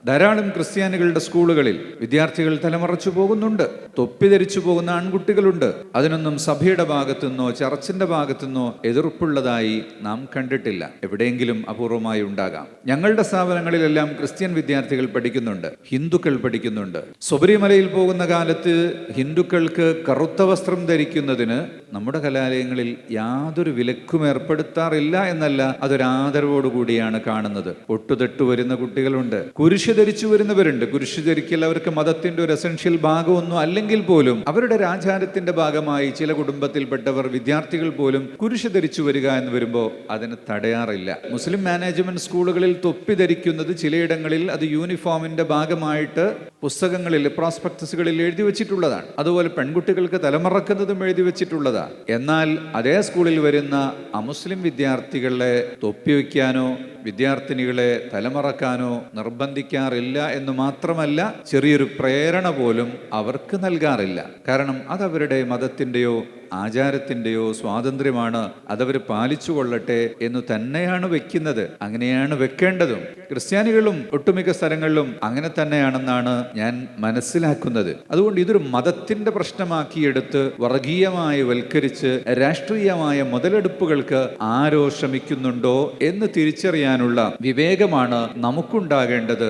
ധാരാളം ക്രിസ്ത്യാനികളുടെ സ്കൂളുകളിൽ വിദ്യാർത്ഥികൾ തലമറച്ചു പോകുന്നുണ്ട്. തൊപ്പി ധരിച്ചു പോകുന്ന ആൺകുട്ടികളുണ്ട്. അതിനൊന്നും സഭയുടെ ഭാഗത്തുനിന്നോ ചർച്ചിന്റെ ഭാഗത്തുനിന്നോ എതിർപ്പുള്ളതായി നാം കണ്ടിട്ടില്ല. എവിടെയെങ്കിലും അപൂർവമായി ഉണ്ടാകാം. ഞങ്ങളുടെ സ്ഥാപനങ്ങളിലെല്ലാം ക്രിസ്ത്യൻ വിദ്യാർത്ഥികൾ പഠിക്കുന്നുണ്ട്, ഹിന്ദുക്കൾ പഠിക്കുന്നുണ്ട്. ശബരിമലയിൽ പോകുന്ന കാലത്ത് ഹിന്ദുക്കൾക്ക് കറുത്ത വസ്ത്രം ധരിക്കുന്നതിന് നമ്മുടെ കലാലയങ്ങളിൽ യാതൊരു വിലക്കും ഏർപ്പെടുത്താറില്ല എന്നല്ല, അതൊരാദരവോടുകൂടിയാണ് കാണുന്നത്. പൊട്ടുതെട്ടു വരുന്ന കുട്ടികളുണ്ട്, കുരിശ് ധരിച്ചു വരുന്നവരുണ്ട്. കുരിശ് ധരിക്കൽ അവർക്ക് മതത്തിന്റെ ഒരു എസൻഷ്യൽ ഭാഗമൊന്നും അല്ലെങ്കിൽ പോലും അവരുടെ ആചാരത്തിന്റെ ഭാഗമായി ചില കുടുംബത്തിൽപ്പെട്ടവർ വിദ്യാർത്ഥികൾ പോലും കുരിശ് ധരിച്ചു വരിക എന്ന് വരുമ്പോൾ അതിന് തടയാറില്ല. മുസ്ലിം മാനേജ്മെന്റ് സ്കൂളുകളിൽ തൊപ്പി ധരിക്കുന്നത് ചിലയിടങ്ങളിൽ അത് യൂണിഫോമിന്റെ ഭാഗമായിട്ട് പുസ്തകങ്ങളിൽ പ്രോസ്പെക്ടസുകളിൽ എഴുതി വെച്ചിട്ടുള്ളതാണ്. അതുപോലെ പെൺകുട്ടികൾക്ക് തലമറക്കുന്നതും എഴുതി വെച്ചിട്ടുള്ളതാണ്. എന്നാൽ അതേ സ്കൂളിൽ വരുന്ന അമുസ്ലിം വിദ്യാർത്ഥികളെ തൊപ്പി വയ്ക്കാനോ വിദ്യാർത്ഥിനികളെ തലമറക്കാനോ നിർബന്ധിക്കാറില്ല എന്ന് മാത്രമല്ല, ചെറിയൊരു പ്രേരണ പോലും അവർക്ക് നൽകാറില്ല. കാരണം അതവരുടെ മതത്തിൻ്റെയോ ആചാരത്തിൻ്റെയോ സ്വാതന്ത്ര്യമാണ്, അതവർ പാലിച്ചു കൊള്ളട്ടെ എന്ന് തന്നെയാണ് വെക്കുന്നത്. അങ്ങനെയാണ് വെക്കേണ്ടതും. ക്രിസ്ത്യാനികളും ഒട്ടുമിക്ക സ്ഥലങ്ങളിലും അങ്ങനെ തന്നെയാണെന്നാണ് ഞാൻ മനസ്സിലാക്കുന്നത്. അതുകൊണ്ട് ഇതൊരു മതത്തിന്റെ പ്രശ്നമാക്കിയെടുത്ത് വർഗീയമായി വൽക്കരിച്ച് രാഷ്ട്രീയമായ മുതലെടുപ്പുകൾക്ക് ആരോ ശ്രമിക്കുന്നുണ്ടോ എന്ന് തിരിച്ചറിയാനുള്ള വിവേകമാണ് നമുക്കുണ്ടാകേണ്ടത്.